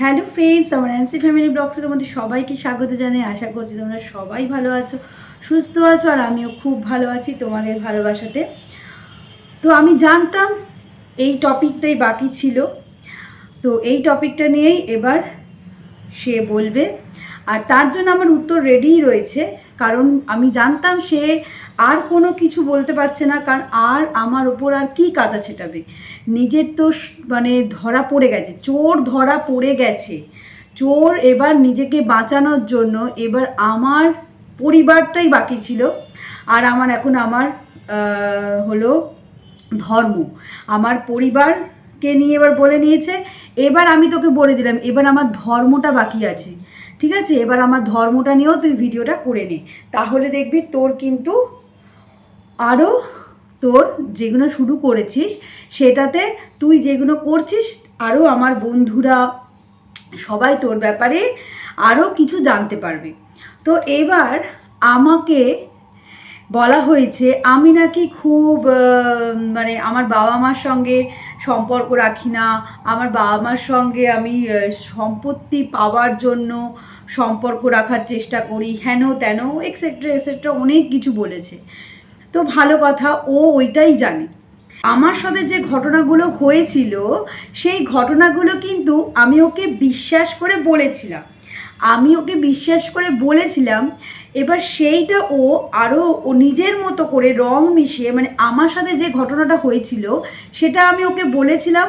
Hello friends, আমার অ্যান্সি family ব্লগসের মধ্যে সবাইকে স্বাগত জানাই। আশা করছি তোমরা সবাই ভালো আছো, সুস্থ আছো, আর আমিও খুব ভালো আছি তোমাদের ভালোবাসাতে। তো আমি জানতাম এই টপিকটাই বাকি ছিল, তো এই টপিকটা নিয়েই এবার সে বলবে। আর তার জন্য আমার উত্তর রেডিই রয়েছে, কারণ আমি জানতাম সে আর কোনো কিছু বলতে পারছে না, কারণ আর আমার ওপর আর কি কাদা ছেটাবে। নিজের তো মানে ধরা পড়ে গেছে, চোর ধরা পড়ে গেছে। চোর এবার নিজেকে বাঁচানোর জন্য এবার আমার পরিবারটাই বাকি ছিল। আর আমার এখন আমার হলো ধর্ম, আমার পরিবারকে নিয়ে এবার বলে নিয়েছে। এবার আমি তোকে বলে দিলাম, এবার আমার ধর্মটা বাকি আছে, ঠিক আছে? এবার আমার ধর্মটা নিয়েও তুই ভিডিওটা করে নে, তাহলে দেখবি তোর কিন্তু আরও তোর যেগুলো শুরু করেছিস সেটাতে তুই যেগুলো করছিস আরও আমার বন্ধুরা সবাই তোর ব্যাপারে আরও কিছু জানতে পারবে। তো এবার আমাকে বলা হয়েছে আমি নাকি খুব মানে আমার বাবা মার সঙ্গে সম্পর্ক রাখি না, আমার বাবা মার সঙ্গে আমি সম্পত্তি পাওয়ার জন্য সম্পর্ক রাখার চেষ্টা করি, হেন তেন এক্সেট্রা এক্সেট্রা অনেক কিছু বলেছে। তো ভালো কথা, ও ওইটাই জানে। আমার সাথে যে ঘটনাগুলো হয়েছিল সেই ঘটনাগুলো কিন্তু আমি ওকে বিশ্বাস করে বলেছিলাম। এবার সেইটা ও আরও ও নিজের মতো করে রং মিশিয়ে, মানে আমার সাথে যে ঘটনাটা হয়েছিল সেটা আমি ওকে বলেছিলাম,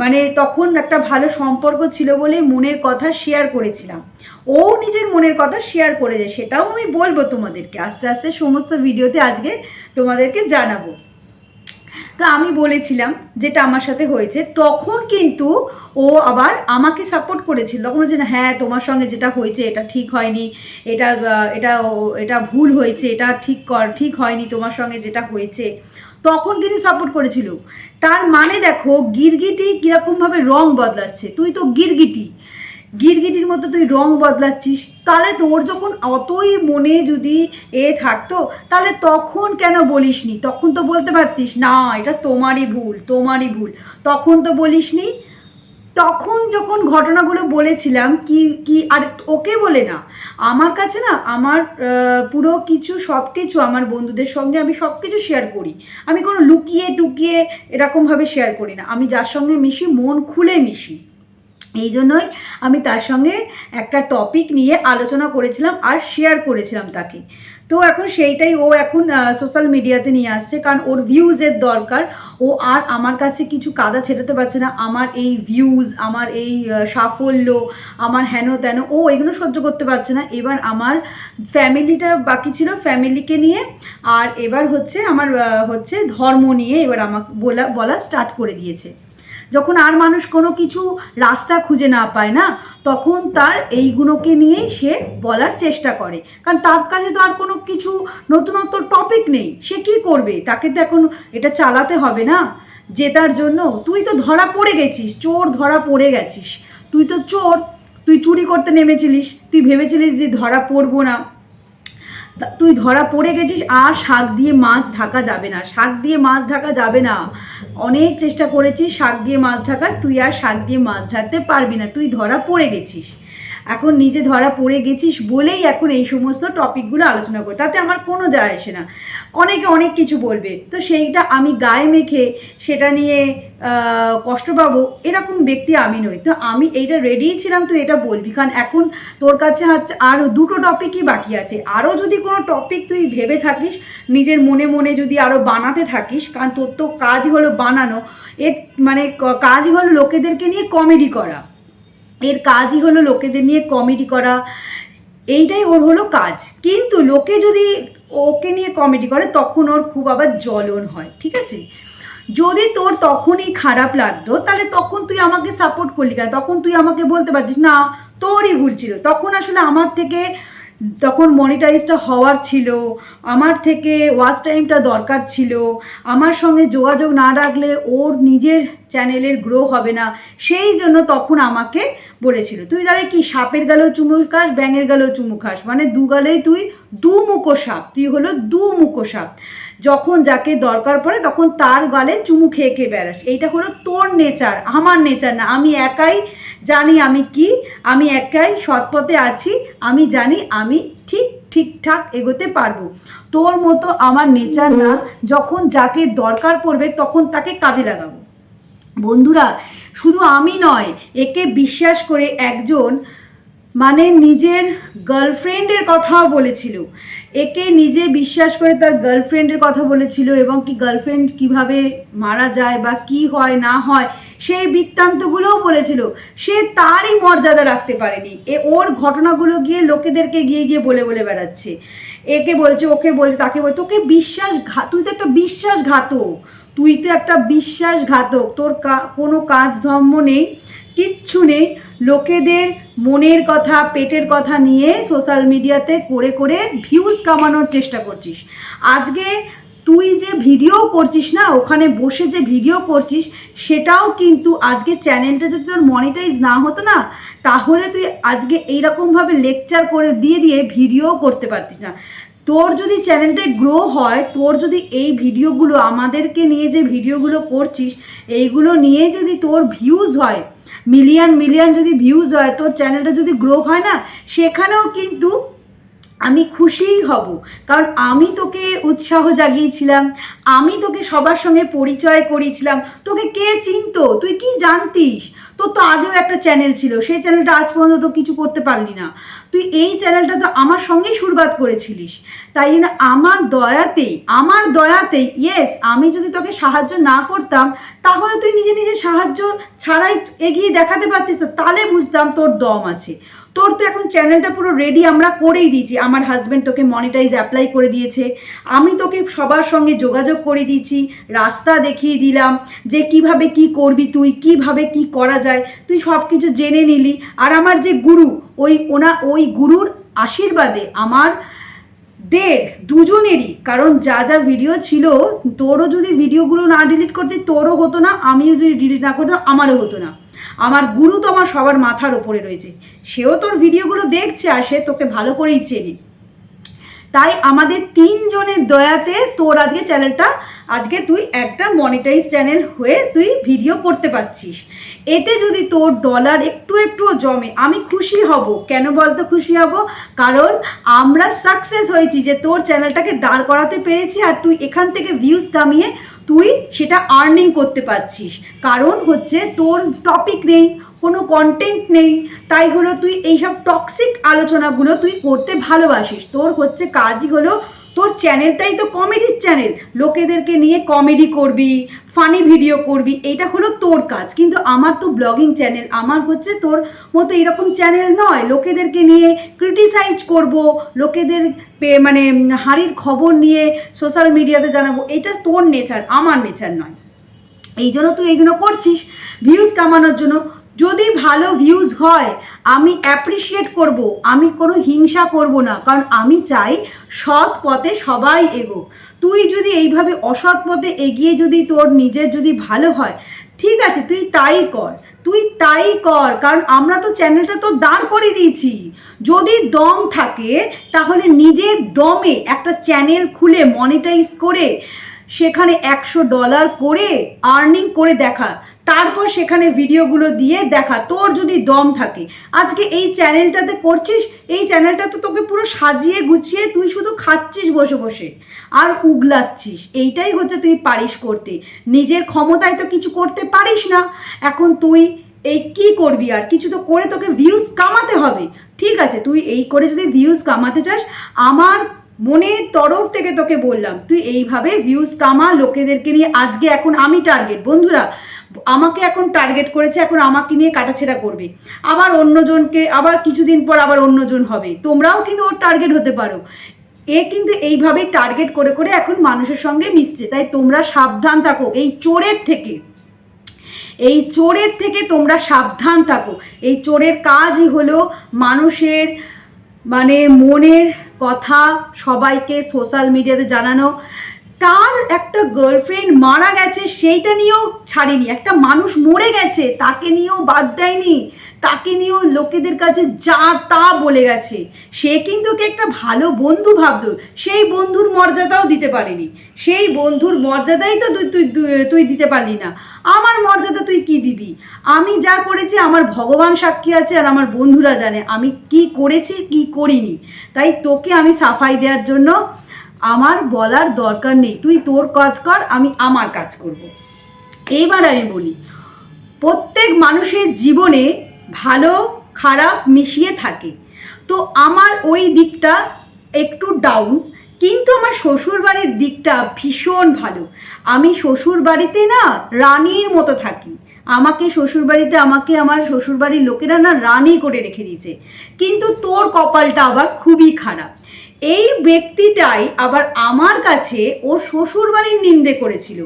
মানে তখন একটা ভালো সম্পর্ক ছিল বলে মনের কথা শেয়ার করেছিলাম। ও নিজের মনের কথা শেয়ার করেছে, সেটাও আমি বলবো তোমাদেরকে আস্তে আস্তে সমস্ত ভিডিওতে আজকে তোমাদেরকে জানাবো। তো আমি বলেছিলাম যেটা আমার সাথে হয়েছে, তখন কিন্তু ও আবার আমাকে সাপোর্ট করেছিল। তখন বলছে না, হ্যাঁ তোমার সঙ্গে যেটা হয়েছে এটা ঠিক হয়নি, এটা এটা এটা ভুল হয়েছে, এটা ঠিক হয়নি তোমার সঙ্গে যেটা হয়েছে। তখন কিন্তু সাপোর্ট করেছিল। তার মানে দেখো, গিরগিটি কীরকমভাবে রং বদলাচ্ছে। তুই তো গিরগিটির মতো তুই রং বদলাচ্ছিস, তাহলে তোর যখন অতই মনে যদি থাকতো, তাহলে তখন কেন বলিসনি? তখন তো বলতে পারতিস না এটা তোমারই ভুল, তখন তো বলিসনি। তখন যখন ঘটনাগুলো বলেছিলাম কি কি আর ওকে বলে না, আমার কাছে না আমার পুরো কিছু সব কিছু আমার বন্ধুদের সঙ্গে আমি সব কিছু শেয়ার করি। আমি কোনো লুকিয়ে টুকিয়ে এরকমভাবে শেয়ার করি না, আমি যার সঙ্গে মিশি মন খুলে মিশি। এই জন্যই আমি তার সঙ্গে একটা টপিক নিয়ে আলোচনা করেছিলাম আর শেয়ার করেছিলাম তাকে। তো এখন সেইটাই ও এখন সোশ্যাল মিডিয়াতে নিয়ে আসছে, কারণ ওর ভিউজের দরকার। ও আর আমার কাছে কিছু কাদা ছেটাতে পারছে না, আমার এই ভিউজ, আমার এই সাফল্য, আমার হেন তেন ও এগুলো সহ্য করতে পারছে না। এবার আমার ফ্যামিলিটা বাকি ছিল, ফ্যামিলিকে নিয়ে, আর এবার হচ্ছে আমার হচ্ছে ধর্ম নিয়ে এবার আমাকে বলা স্টার্ট করে দিয়েছে। যখন আর মানুষ কোনো কিছু রাস্তা খুঁজে না পায় না, তখন তার এইগুলোকে নিয়েই সে বলার চেষ্টা করে, কারণ তার কাছে তো আর কোনো কিছু নতুনত্ব টপিক নেই। সে কি করবে? তাকে তো এখন এটা চালাতে হবে না জেতার জন্য। তুই তো ধরা পড়ে গেছিস, চোর ধরা পড়ে গেছিস। তুই তো চোর, তুই চুরি করতে নেমেছিলিস, তুই ভেবেছিলিস যে ধরা পড়বো না, তুই ধরা পড়ে গেছিস। আর শাক দিয়ে মাছ ঢাকা যাবে না। অনেক চেষ্টা করেছিস শাক দিয়ে মাছ ঢাকার, তুই আর শাক দিয়ে মাছ ঢাকতে পারবি না, তুই ধরা পড়ে গেছিস। এখন নিজে ধরা পড়ে গেছিস বলেই এখন এই সমস্ত টপিকগুলো আলোচনা করে, তাতে আমার কোনো যায় আসে না। অনেকে অনেক কিছু বলবে, তো সেইটা আমি গায়ে মেখে সেটা নিয়ে কষ্ট পাবো এরকম ব্যক্তি আমি নই। তো আমি এইটা রেডিই ছিলাম তুই এটা বলবি, কারণ এখন তোর কাছে হচ্ছে আর দুটো টপিকই বাকি আছে। আরও যদি কোনো টপিক তুই ভেবে থাকিস, নিজের মনে মনে যদি আরও বানাতে থাকিস, কারণ তোর তো কাজই হলো বানানো, এর মানে কাজই হলো লোকেদেরকে নিয়ে কমেডি করা, এইটাই ওর হলো কাজ। কিন্তু লোকে যদি ওকে নিয়ে কমেডি করে তখন ওর খুব আবার জ্বলন হয়, ঠিক আছে? যদি তোর তখনই খারাপ লাগতো, তাহলে তখন তুই আমাকে সাপোর্ট করলি কেন? তখন তুই আমাকে বলতে পারতিস না তোরই ভুল ছিল। তখন আসলে আমার থেকে তখন মনিটাইজটা হওয়ার ছিল, আমার থেকে ওয়াচ টাইমটা দরকার ছিল, আমার সঙ্গে যোগাযোগ না রাখলে ওর নিজের চ্যানেলের গ্রো হবে না, সেই জন্য তখন আমাকে বলেছিল। তুই তাহলে কি সাপের গালেও চুমু খাস, ব্যাঙের গালেও চুমু খাস, মানে দু গালেই তুই দুমুখো সাপ, তুই হলো দুমুখো সাপ। যখন যাকে দরকার পড়ে তখন তার গালে চুমু খেয়ে খেয়ে বেড়াস। এইটা হলো তোর নেচার, আমার নেচার না। আমি একাই জানি আমি কি, আমি একাই সৎ পথে আছি, আমি জানি আমি ঠিকঠাক এগোতে পারবো। তোর মতো আমার নেচার না, যখন যাকে দরকার পড়বে তখন তাকে কাজে লাগাবো। বন্ধুরা, শুধু আমি নয়, একে বিশ্বাস করে একজন মানে নিজের গার্লফ্রেন্ডের কথাও বলেছিল, একে নিজে বিশ্বাস করে তার গার্লফ্রেন্ডের কথা বলেছিল, এবং কি গার্লফ্রেন্ড কিভাবে মারা যায় বা কি হয় না হয় সেই বৃত্তান্তগুলোও বলেছিল। সে তারই মর্যাদা রাখতে পারেনি, ওর ঘটনাগুলো গিয়ে লোকেদেরকে গিয়ে গিয়ে বলে বলে বেড়াচ্ছে, একে বলছে ওকে বলছে তাকে বলছে। তোকে তুই তো একটা বিশ্বাসঘাতক, তুই তো একটা বিশ্বাসঘাতক। তোর কোনো কাজ ধর্ম নেই, কিচ্ছু নেই, লোকেদের মনের কথা পেটের কথা নিয়ে সোশ্যাল মিডিয়াতে করে করে ভিউজ কামানোর চেষ্টা করছিস। আজকে তুই যে ভিডিও করছিস না, ওখানে বসে যে ভিডিও করছিস, সেটাও কিন্তু আজকে চ্যানেলটা যদি তোর মনিটাইজ না হতো না, তাহলে তুই আজকে এইরকমভাবে লেকচার করে দিয়ে দিয়ে ভিডিও করতে পারতিস না। তোর যদি চ্যানেলটা গ্রো হয়, তোর যদি এই ভিডিওগুলো আমাদেরকে নিয়ে যে ভিডিওগুলো করছিস, এইগুলো নিয়ে যদি তোর ভিউজ হয়, মিলিয়ন যদি ভিউজ হয়, তোর চ্যানেলটা যদি গ্রো হয় না, সেখানেও কিন্তু আমি খুশিই হব। কারণ আমি তোকে উৎসাহ জাগিয়েছিলাম, আমি তোকে সবার সঙ্গে পরিচয় করিয়েছিলাম। তোকে কে চিনতো? তুই কি জানতিস? তোর তো আগেও একটা চ্যানেল ছিল, সেই চ্যানেলটা আজ পর্যন্ত তো কিছু করতে পারলি না। তুই এই চ্যানেলটা তো আমার সঙ্গেই শুরুয়াত করেছিলিস। তাই না, আমার দয়াতেই ইয়েস, আমি যদি তোকে সাহায্য না করতাম, তাহলে তুই নিজে নিজে সাহায্য ছাড়াই এগিয়ে দেখাতে পারতিস, তাহলে বুঝতাম তোর দম আছে। তোর তো এখন চ্যানেলটা পুরো রেডি আমরা করেই দিয়েছি। আমার হাজব্যান্ড তোকে মনিটাইজ অ্যাপ্লাই করে দিয়েছে, আমি তোকে সবার সঙ্গে যোগাযোগ করে দিয়েছি, রাস্তা দেখিয়ে দিলাম যে কিভাবে কি করবি, তুই কিভাবে কি করা যায়, তুই সব কিছু জেনে নিলি। আর আমার যে গুরু, ওই গুরুর আশীর্বাদে আমার দুজনেরই, কারণ যা যা ভিডিও ছিল, তোরও যদি ভিডিওগুলো না ডিলিট করতে তোরও হতো না, আমিও যদি ডিলিট না করতাম আমারও হতো না। আমার গুরু তো আমার সবার মাথার ওপরে রয়েছে, সেও তোর ভিডিওগুলো দেখছে আর সে তোকে ভালো করেই চেনে। তাই আমাদের তিনজনের দয়াতে তোর আজকে তুই একটা মনিটাইজ চ্যানেল হয়ে তুই ভিডিও করতে পারছিস। এতে যদি তোর ডলার একটুও জমে, আমি খুশি হব। কেন বলতো খুশি হব? কারণ আমরা সাকসেস হয়েছি যে তোর চ্যানেলটাকে দাঁড় করাতে পেরেছি, আর তুই এখান থেকে ভিউজ কামিয়ে তুই সেটা আর্নিং করতে পারছিস। কারণ হচ্ছে তোর টপিক নেই, কোনো কন্টেন্ট নেই, তাই হলো তুই এইসব টক্সিক আলোচনাগুলো তুই করতে ভালোবাসিস। তোর হচ্ছে কাজই হলো, তোর চ্যানেলটাই তো কমেডির চ্যানেল, লোকেদেরকে নিয়ে কমেডি করবি, ফানি ভিডিও করবি, এটা হলো তোর কাজ। কিন্তু আমার তো ব্লগিং চ্যানেল, আমার হচ্ছে তোর মতো এরকম চ্যানেল নয়। লোকেদেরকে নিয়ে ক্রিটিসাইজ করব, লোকেদের মানে হাঁড়ির খবর নিয়ে সোশ্যাল মিডিয়াতে জানাবো, এটা তোর নেচার, আমার নেচার নয়। এই জন্য তুই এইগুলো করছিস ভিউজ কামানোর জন্য। যদি ভালো ভিউজ হয় আমি অ্যাপ্রিসিয়েট করব, আমি কোনো হিংসা করব না, কারণ আমি চাই সৎ পথে সবাই এগোক। তুই যদি এইভাবে অসৎ পথে এগিয়ে যদি তোর নিজের যদি ভালো হয়, ঠিক আছে, তুই তাই কর, কারণ আমরা তো চ্যানেলটা তো দাঁড় করে দিয়েছি। যদি দম থাকে তাহলে নিজের দমে একটা চ্যানেল খুলে মনিটাইজ করে সেখানে $100 করে আর্নিং করে দেখা, তারপর সেখানে ভিডিওগুলো দিয়ে দেখা, তোর যদি দম থাকে। আজকে এই চ্যানেলটাতে করছিস, এই চ্যানেলটা তো তোকে পুরো সাজিয়ে গুছিয়ে তুই শুধু খাচ্ছিস বসে বসে আর উগলাচ্ছিস, এইটাই হচ্ছে তুই পারিস করতে। নিজের ক্ষমতায় তো কিছু করতে পারিস না। এখন তুই এই কি করবি? আর কিছু তো করে তোকে ভিউজ কামাতে হবে। ঠিক আছে, তুই এই করে যদি ভিউজ কামাতে চাস, আমার মনের তরফ থেকে তোকে বললাম তুই এইভাবে ভিউজ কামা, লোকেদেরকে নিয়ে। আজকে এখন আমি টার্গেট, বন্ধুরা আমাকে এখন টার্গেট করেছে, এখন আমাকে নিয়ে কাটাছেড়া করবে, আবার অন্যজনকে, আবার কিছুদিন পর আবার অন্যজন হবে। তোমরাও কিন্তু ওর টার্গেট হতে পারো। এ কিন্তু এইভাবেই টার্গেট করে করে এখন মানুষের সঙ্গে মিশছে। তাই তোমরা সাবধান থাকো এই চোরের থেকে তোমরা সাবধান থাকো। এই চোরের কাজই হলো মানুষের মানে মনের কথা সবাইকে সোশ্যাল মিডিয়াতে জানানো, তার একটা গার্লফ্রেন্ড মারা গেছে সেইটা নিয়েও ছাড়েনি, একটা মানুষ মরে গেছে তাকে নিয়েও বাদ দেয়নি, তাকে নিয়েও লোকেদের কাছে যা তা বলে গেছে। সে কিন্তু ওকে একটা ভালো বন্ধু ভাবতো, সেই বন্ধুর মর্যাদাও দিতে পারেনি, সেই বন্ধুর মর্যাদাই তো তুই দিতে পারলি না। আমার মর্যাদা তুই কি দিবি? আমি যা করেছি আমার ভগবান সাক্ষী আছে, আর আমার বন্ধুরা জানে আমি কি করেছি কি করিনি। তাই তোকে আমি সাফাই দেওয়ার জন্য আমার বলার দরকার নেই, তুই তোর কাজ কর, আমি আমার কাজ করব। এইবার আমি বলি, প্রত্যেক মানুষের জীবনে ভালো খারাপ মিশিয়ে থাকে। তো আমার ওই দিকটা একটু ডাউন, কিন্তু আমার শ্বশুরবাড়ির দিকটা ভীষণ ভালো। আমি শ্বশুরবাড়িতে না রানীর মতো থাকি, আমাকে শ্বশুরবাড়িতে আমার শ্বশুরবাড়ির লোকেরা না রানী করে রেখে দিয়েছে। কিন্তু তোর কপালটা আবার খুবই খারাপ। এই ব্যক্তিটাই আবার আমার কাছে ওর শ্বশুরবাড়ির নিন্দে করেছিল,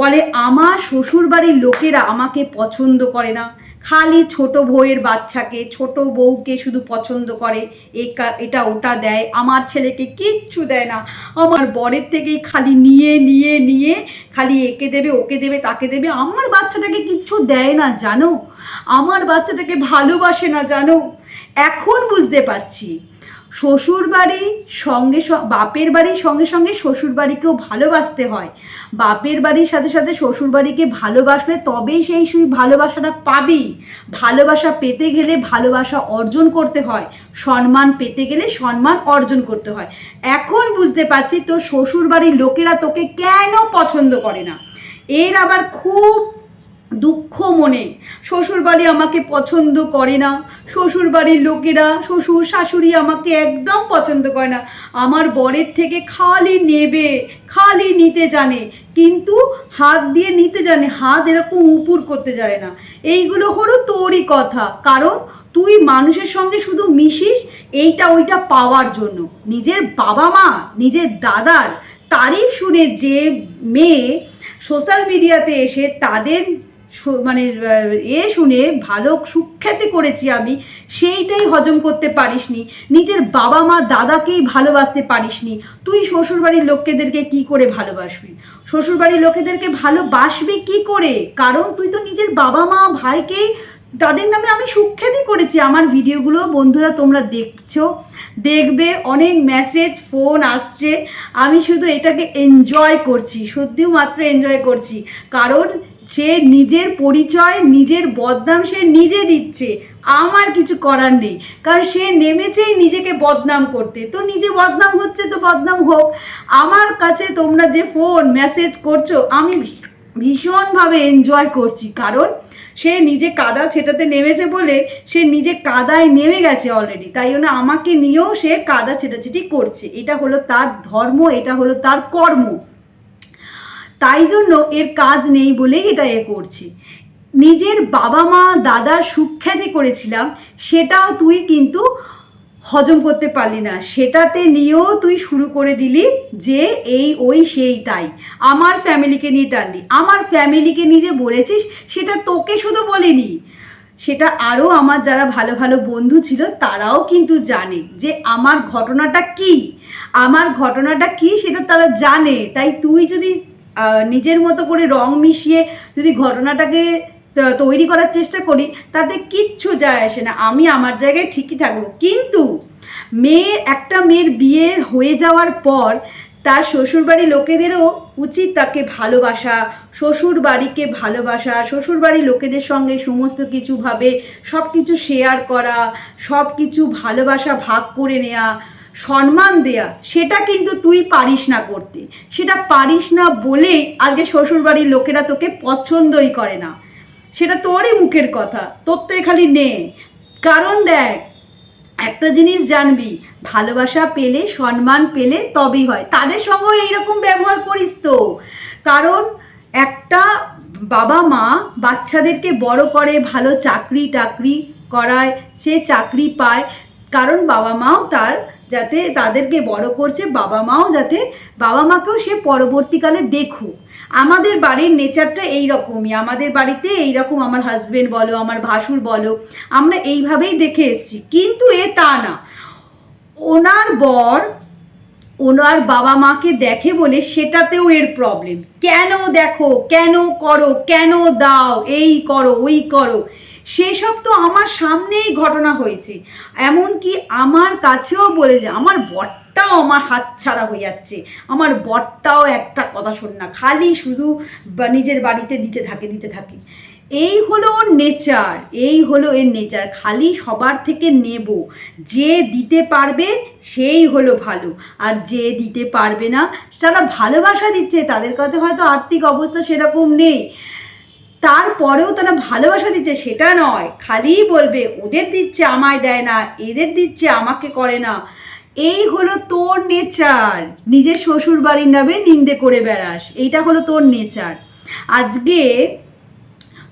বলে আমার শ্বশুরবাড়ির লোকেরা আমাকে পছন্দ করে না, খালি ছোট বউয়ের বাচ্চাকে, ছোট বউকে শুধু পছন্দ করে, এটা ওটা দেয়, আমার ছেলেকে কিচ্ছু দেয় না, আমার বরের থেকেই খালি নিয়ে নিয়ে নিয়ে খালি একে দেবে ওকে দেবে তাকে দেবে, আমার বাচ্চাটাকে কিচ্ছু দেয় না জানো, আমার বাচ্চাটাকে ভালোবাসে না জানো। এখন বুঝতে পারছি শ্বশুর বাড়ির সঙ্গে বাপের বাড়ির সঙ্গে সঙ্গে শ্বশুর বাড়িকেও ভালোবাসতে হয়, বাপের বাড়ির সাথে সাথে শ্বশুর বাড়িকে ভালোবাসলে তবেই সেই ভালোবাসাটা পাবি। ভালোবাসা পেতে গেলে ভালোবাসা অর্জন করতে হয়, সম্মান পেতে গেলে সম্মান অর্জন করতে হয়। এখন বুঝতে পারছি তোর শ্বশুর বাড়ির লোকেরা তোকে কেন পছন্দ করে না। এর আবার খুব দুঃখ মনে, শ্বশুরবাড়ি আমাকে পছন্দ করে না, শ্বশুরবাড়ির লোকেরা শ্বশুর শাশুড়ি আমাকে একদম পছন্দ করে না, আমার বরের থেকে খালি নেবে, খালি নিতে জানে, কিন্তু হাত দিয়ে নিতে জানে, হাত এরকম উপুর করতে জানে না। এইগুলো হলো তোরই কথা, কারণ তুই মানুষের সঙ্গে শুধু মিশিস এইটা ওইটা পাওয়ার জন্য। নিজের বাবা মা নিজের দাদার তারিফ শুনে যে মেয়ে সোশ্যাল মিডিয়াতে এসে তাদের মানে শুনে ভালো সুখ্যাতি করেছি আমি, সেইটাই হজম করতে পারিসনি, নিজের বাবা মা দাদাকেই ভালোবাসতে পারিসনি, তুই শ্বশুরবাড়ির লোকেদেরকে কি করে ভালোবাসবি? শ্বশুরবাড়ির লোকেদেরকে ভালোবাসবি কি করে? কারণ তুই তো নিজের বাবা মা ভাইকেই, তাদের নামে আমি সুখ্যাতি করেছি। আমার ভিডিওগুলো বন্ধুরা তোমরা দেখছো, দেখবে, অনেক মেসেজ ফোন আসছে, আমি শুধু এটাকে এনজয় করছি, সত্যিও মাত্র এনজয় করছি। কারণ সে নিজের পরিচয় নিজের বদনাম সে নিজে দিচ্ছে, আমার কিছু করার নেই, কারণ সে নেমেছেই নিজেকে বদনাম করতে। তো নিজে বদনাম হচ্ছে তো বদনাম হোক। আমার কাছে তোমরা যে ফোন মেসেজ করছো আমি ভীষণভাবে এনজয় করছি, কারণ সে নিজে কাদা ছেটাতে নেমেছে বলে সে নিজে কাদায় নেমে গেছে অলরেডি, তাই জন্য আমাকে নিয়েও সে কাদা ছেটাছেটি করছে। এটা হলো তার ধর্ম, এটা হলো তার কর্ম, তাই জন্য এর কাজ নেই বলেই এটা করছি। নিজের বাবা মা দাদার সুখ্যাতি করেছিলাম, সেটাও তুই কিন্তু হজম করতে পারলি না, সেটাতে নিয়েও তুই শুরু করে দিলি যে এই ওই সেই তাই, আমার ফ্যামিলিকে নিয়ে টানলি। আমার ফ্যামিলিকে নিয়ে যে বলেছিস সেটা তোকে শুধু বলিনি, সেটা আরও আমার যারা ভালো ভালো বন্ধু ছিল তারাও কিন্তু জানে যে আমার ঘটনাটা কি, আমার ঘটনাটা কি সেটা তারা জানে। তাই তুই যদি নিজের মতো করে রং মিশিয়ে যদি ঘটনাটাকে তৈরি করার চেষ্টা করি তাতে কিচ্ছু যায় আসে না, আমি আমার জায়গায় ঠিকই থাকবো। কিন্তু একটা মেয়ের বিয়ে হয়ে যাওয়ার পর তার শ্বশুরবাড়ির লোকেদেরও উচিত তাকে ভালোবাসা, শ্বশুরবাড়িকে ভালোবাসা, শ্বশুরবাড়ির লোকেদের সঙ্গে সমস্ত কিছুভাবে সব কিছু শেয়ার করা, সব কিছু ভালোবাসা ভাগ করে নেওয়া, সম্মান দেয়া, সেটা কিন্তু তুই পারিস না করতে। সেটা পারিস না বলেই আজকে শ্বশুরবাড়ির লোকেরা তোকে পছন্দই করে না। সেটা তোরই মুখের কথা, তোর তো খালি নে। কারণ দেখ, একটা জিনিস জানবি, ভালোবাসা পেলে সম্মান পেলে তবেই হয়। তাদের সঙ্গেও এইরকম ব্যবহার করিস তো, কারণ একটা বাবা মা বাচ্চাদেরকে বড় করে, ভালো চাকরি টাকরি করায়, সে চাকরি পায়, কারণ বাবা মাও তার যাতে তাদেরকে বড় করছে, বাবা মাও যাতে বাবা মাকেও সে পরবর্তীকালে দেখুক। আমাদের বাড়ির নেচারটা এইরকমই, আমাদের বাড়িতে এইরকম আমার হাজবেন্ড বলো, আমার ভাসুর বলো, আমরা এইভাবেই দেখে এসছি। কিন্তু এ তা না, ওনার বর ওনার বাবা মাকে দেখে বলে সেটাতেও এর প্রবলেম। কেন দেখো, কেন করো, কেন দাও, এই করো ওই করো, সেসব তো আমার সামনেই ঘটনা হয়েছে। এমনকি আমার কাছেও বলে যে আমার বরটাও আমার হাতছাড়া হয়ে যাচ্ছে, আমার বরটাও একটা কথা শোন না, খালি শুধু নিজের বাড়িতে দিতে থাকে। এই হলো ওর নেচার, এই হলো এর নেচার, খালি সবার থেকে নেব। যে দিতে পারবে সেই হলো ভালো, আর যে দিতে পারবে না তারা ভালোবাসা দিচ্ছে, তাদের কাছে হয়তো আর্থিক অবস্থা সেরকম নেই, তারপরেও তারা ভালোবাসা দিচ্ছে সেটা নয়, খালি বলবে ওদের দিচ্ছে আমায় দেয় না, এদের দিচ্ছে আমাকে করে না। এই হলো তোর নেচার, নিজের শ্বশুর বাড়ির নামে নিন্দে করে বেড়াস, এইটা হলো তোর নেচার। আজকে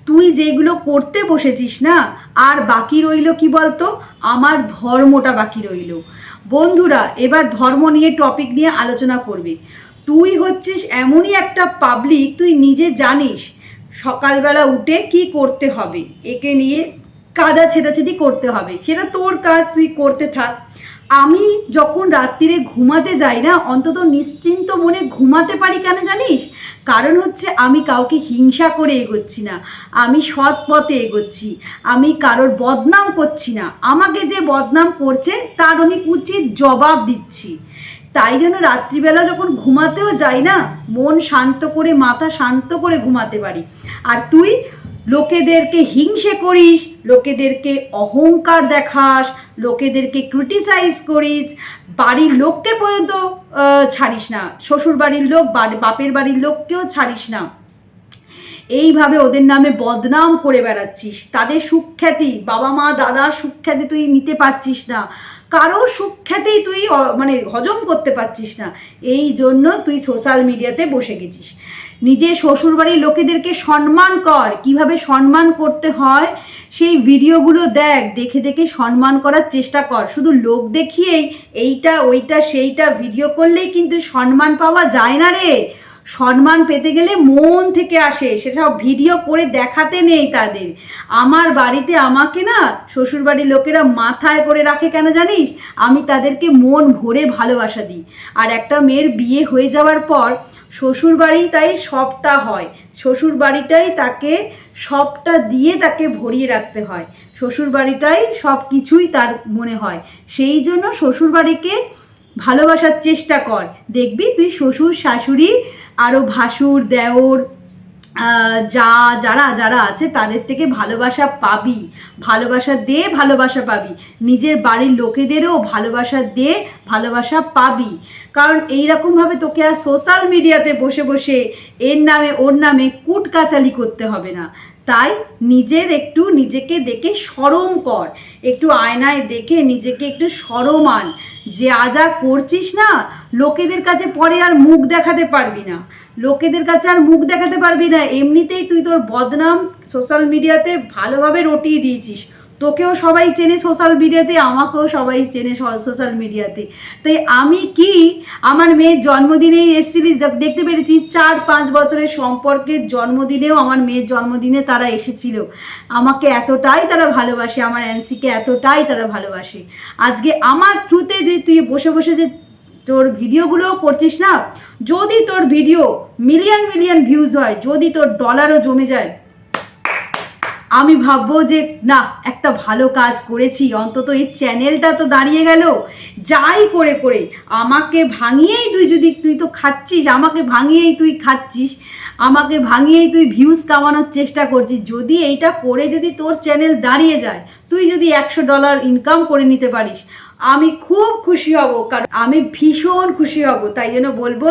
তুই যেগুলো করতে বসেছিস না, আর বাকি রইল কি বলতো, আমার ধর্মটা বাকি রইল। বন্ধুরা, এবার ধর্ম নিয়ে টপিক নিয়ে আলোচনা করবে। তুই হচ্ছিস এমনই একটা পাবলিক, তুই নিজে জানিস সকালবেলা উঠে কি করতে হবে, একে নিয়ে কাদা ছেটাছেটি করতে হবে, সেটা তোর কাজ, তুই করতে থাক। আমি যখন রাত্রিরে ঘুমাতে যাই না, অন্তত নিশ্চিন্ত মনে ঘুমাতে পারি কেন জানিস? কারণ হচ্ছে আমি কাউকে হিংসা করে এগোচ্ছি না, আমি সৎ পথে এগোচ্ছি, আমি কারোর বদনাম করছি না, আমাকে যে বদনাম করছে তার আমি উচিত জবাব দিচ্ছি। তাই জন্য রাত্রিবেলা যখন ঘুমাতেও যাই না, মন শান্ত করে, মাথা শান্ত করে ঘুমাতে পারি। আর তুই লোকেদেরকে হিংসে করিস, লোকেদেরকে অহংকার দেখাস, লোকেদেরকে ক্রিটিসাইজ করিস, বাড়ির লোককে পর্যন্ত ছাড়িস না, শ্বশুর বাড়ির লোক, বাপের বাড়ির লোককেও ছাড়িস না। এইভাবে ওদের নামে বদনাম করে বেড়াচ্ছিস, তাদের সুখ্যাতি, বাবা মা দাদার সুখ্যাতি তুই নিতে পারছিস না, কারো সুখ্যাতি তুই মানে হজম করতে পারছিস না, এই জন্য তুই সোশ্যাল মিডিয়াতে বসে গেছিস। নিজের শ্বশুরবাড়ির লোকেদেরকে সম্মান কর, কিভাবে সম্মান করতে হয় সেই ভিডিওগুলো দেখে দেখে সম্মান করার চেষ্টা কর। শুধু লোক দেখিয়েই এইটা ওইটা সেইটা ভিডিও করলেই কিন্তু সম্মান পাওয়া যায় না রে। সম্মান পেতে গেলে মন থেকে আসে, সেটা ভিডিও করে দেখাতে নেই তাদের। আমার বাড়িতে আমাকে না শ্বশুরবাড়ির লোকেরা মাথায় করে রাখে কেন জানিস? আমি তাদেরকে মন ভরে ভালোবাসা দিই। আর একটা মেয়ের বিয়ে হয়ে যাওয়ার পর শ্বশুরবাড়ি তাই সবটা হয়, শ্বশুরবাড়িটাই তাকে সবটা দিয়ে তাকে ভরিয়ে রাখতে হয়, শ্বশুরবাড়িটাই সব কিছুই তার মনে হয়। সেই জন্য শ্বশুরবাড়িকে ভালোবাসার চেষ্টা কর, দেখবি তুই শ্বশুর শাশুড়ি আরও ভাসুর দেওর যারা আছে তাদের থেকে ভালোবাসা পাবি, ভালোবাসা দে, ভালোবাসা পাবি, নিজের বাড়ির লোকেদেরও ভালোবাসা দে, ভালোবাসা পাবি। কারণ এইরকমভাবে তোকে আর সোশ্যাল মিডিয়াতে বসে বসে এর নামে ওর নামে কুটকাচালি করতে হবে না। তাই নিজেকে দেখে শরম কর, একটু আয়নায় দেখে নিজেকে একটু শরম আন, যে যা করছিস না লোকেদের কাছে পরে আর মুখ দেখাতে পারবি না, লোকেদের কাছে আর মুখ দেখাতে পারবি না। এমনিতেই তুই তোর বদনাম সোশ্যাল মিডিয়াতে ভালোভাবে রটিয়ে দিয়েছিস, তোকেও সবাই চেনে সোশ্যাল মিডিয়াতে, আমাকেও সবাই চেনে সোশ্যাল মিডিয়াতে। তাই আমি কি আমার মেয়ের জন্মদিনেই এসেছিলিস, দেখতে পেরেছি 4-5 বছরের সম্পর্কের জন্মদিনেও আমার মেয়ের জন্মদিনে তারা এসেছিল, আমাকে এতটাই তারা ভালোবাসে, আমার অ্যান্সিকে এতটাই তারা ভালোবাসে। আজকে আমার থ্রুতে যদি তুই বসে বসে যে তোর ভিডিওগুলোও করছিস না, যদি তোর ভিডিও মিলিয়ন ভিউজ হয়, যদি তোর ডলারও জমে যায়, আমি ভাববো যে না একটা ভালো কাজ করেছি, অন্তত এই চ্যানেলটা তো দাঁড়িয়ে গেল। যাই করে আমাকে ভাঙিয়েই তুই তো খাচ্ছিস, আমাকে ভাঙিয়েই তুই খাচ্ছিস, আমাকে ভাঙিয়েই তুই ভিউজ কামানোর চেষ্টা করছিস। যদি এইটা করে যদি তোর চ্যানেল দাঁড়িয়ে যায়, তুই যদি $100 ইনকাম করে নিতে পারিস, আমি খুব খুশি হব, কারণ আমি ভীষণ খুশি হব। তাই জন্য বলবো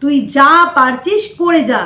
তুই যা পারছিস করে যা।